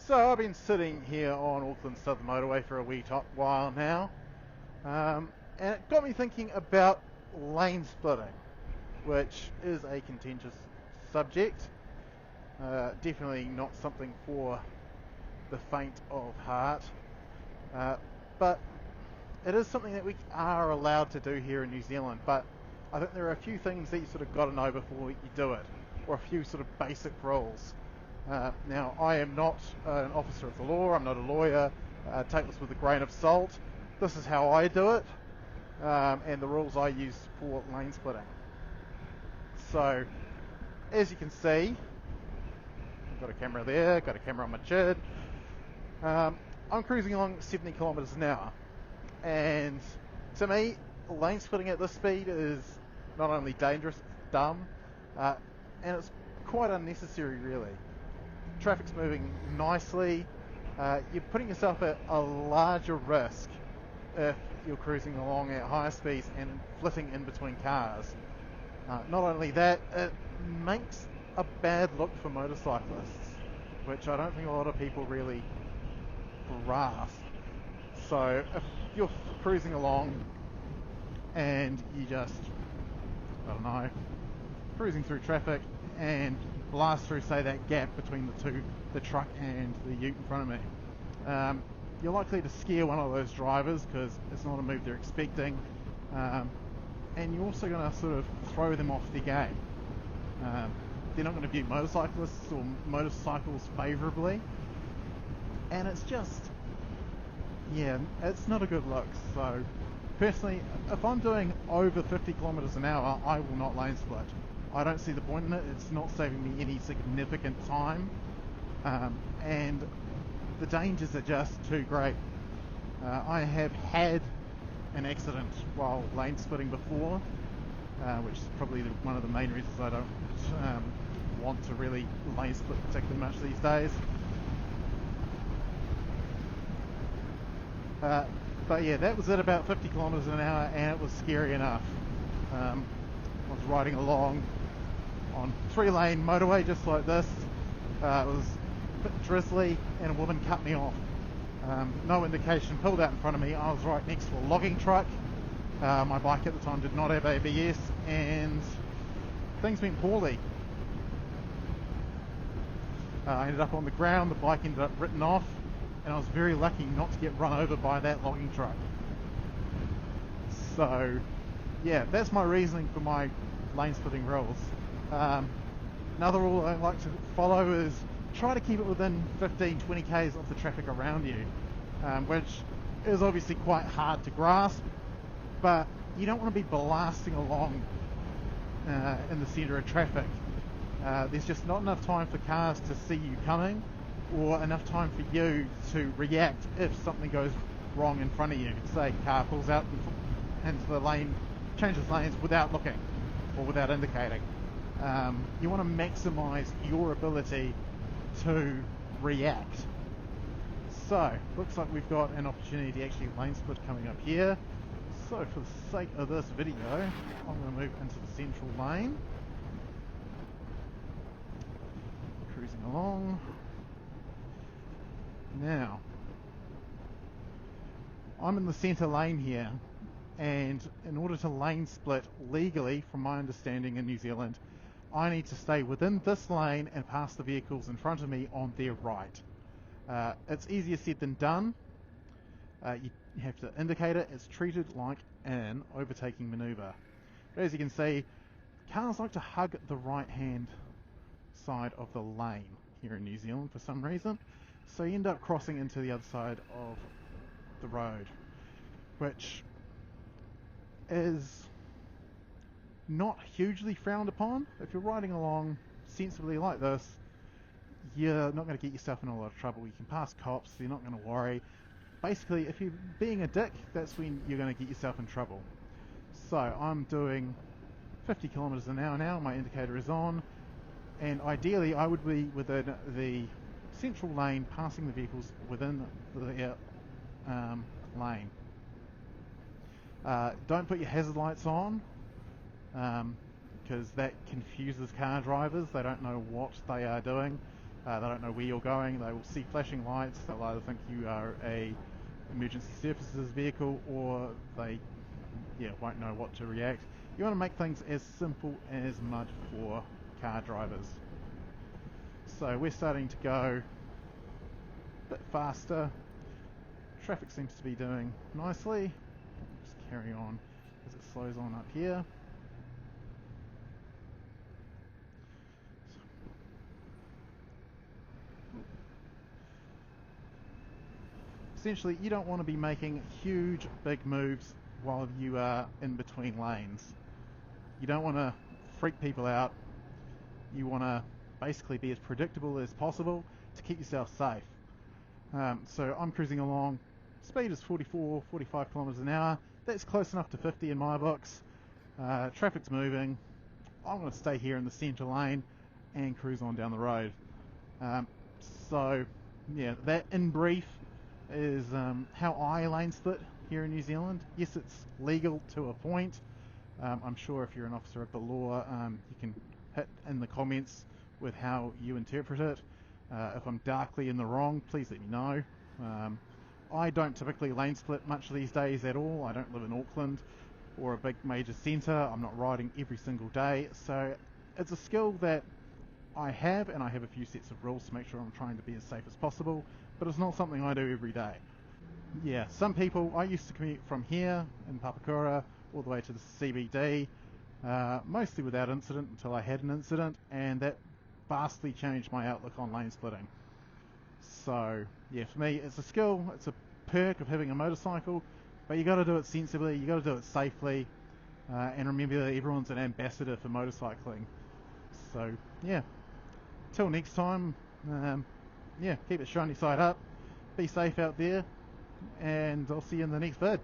So I've been sitting here on Auckland Southern Motorway for a wee while now, and it got me thinking about lane splitting, which is a contentious subject. Definitely not something for the faint of heart, but it is something that we are allowed to do here in New Zealand. But I think there are a few things that you sort of got to know before you do it, or a few sort of basic rules. Now, I am not an officer of the law, I'm not a lawyer, take this with a grain of salt. This is how I do it, and the rules I use for lane splitting. So, as you can see, I've got a camera there, got a camera on my chin. I'm cruising along 70 kilometres an hour, and to me, lane splitting at this speed is not only dangerous, it's dumb, and it's quite unnecessary really. Traffic's moving nicely. You're putting yourself at a larger risk if you're cruising along at higher speeds and flitting in between cars. Not only that, it makes a bad look for motorcyclists, which I don't think a lot of people really grasp. So if you're cruising along and you just, I don't know, cruising through traffic and blast through, say, that gap between the truck and the ute in front of me, you're likely to scare one of those drivers because it's not a move they're expecting, and you're also going to sort of throw them off their game. They're not going to view motorcyclists or motorcycles favourably, and it's just, it's not a good look. So personally, if I'm doing over 50 kilometres an hour, I will not lane split. I don't see the point in it. It's not saving me any significant time, and the dangers are just too great. I have had an accident while lane splitting before, which is probably one of the main reasons I don't want to really lane split particularly much these days. But yeah, that was at about 50 kilometres an hour, and it was scary enough. I was riding along on 3-lane motorway just like this. It was a bit drizzly, and a woman cut me off. No indication, pulled out in front of me. I was right next to a logging truck. My bike at the time did not have ABS, and things went poorly. I ended up on the ground, the bike ended up written off, and I was very lucky not to get run over by that logging truck. So yeah, that's my reasoning for my lane splitting rules. Another rule I like to follow is try to keep it within 15-20 k's of the traffic around you, which is obviously quite hard to grasp, but you don't want to be blasting along in the centre of traffic. There's just not enough time for cars to see you coming, or enough time for you to react if something goes wrong in front of you. Say a car pulls out into the lane, changes lanes without looking or without indicating. You want to maximise your ability to react. So, looks like we've got an opportunity to actually lane split coming up here. So for the sake of this video, I'm going to move into the central lane. Cruising along. Now, I'm in the centre lane here, and in order to lane split legally, from my understanding in New Zealand, I need to stay within this lane and pass the vehicles in front of me on their right. It's easier said than done. You have to indicate it. It's treated like an overtaking manoeuvre. But as you can see, cars like to hug the right hand side of the lane here in New Zealand for some reason. So you end up crossing into the other side of the road, which is not hugely frowned upon. If you're riding along sensibly like this, you're not going to get yourself in a lot of trouble. You can pass cops, you're not going to worry. Basically, if you're being a dick, that's when you're going to get yourself in trouble. So I'm doing 50 kilometers an hour now, my indicator is on, and ideally I would be within the central lane, passing the vehicles within the lane. Don't put your hazard lights on, because that confuses car drivers. They don't know what they are doing. They don't know where you're going. They will see flashing lights. They'll either think you are a emergency services vehicle, or they won't know what to react. You want to make things as simple as mud for car drivers. So we're starting to go a bit faster. Traffic seems to be doing nicely. Just carry on as it slows on up here. Essentially, you don't want to be making huge, big moves while you are in between lanes. You don't want to freak people out. You want to basically be as predictable as possible to keep yourself safe. So I'm cruising along. Speed is 44, 45 kilometers an hour. That's close enough to 50 in my books. Traffic's moving. I'm going to stay here in the centre lane and cruise on down the road. So, yeah, that in brief is how I lane split here in New Zealand. Yes, it's legal to a point. I'm sure if you're an officer of the law, you can hit in the comments with how you interpret it. If I'm darkly in the wrong, please let me know. I don't typically lane split much these days at all. I don't live in Auckland or a big major centre. I'm not riding every single day, so it's a skill that I have, and I have a few sets of rules to make sure I'm trying to be as safe as possible, but it's not something I do every day. Yeah, some people, I used to commute from here in Papakura all the way to the CBD, mostly without incident until I had an incident, and that vastly changed my outlook on lane splitting. So, yeah, for me, it's a skill, it's a perk of having a motorcycle, but you got to do it sensibly, you got to do it safely, and remember that everyone's an ambassador for motorcycling. So, yeah, till next time, keep it shiny side up, be safe out there, and I'll see you in the next vid.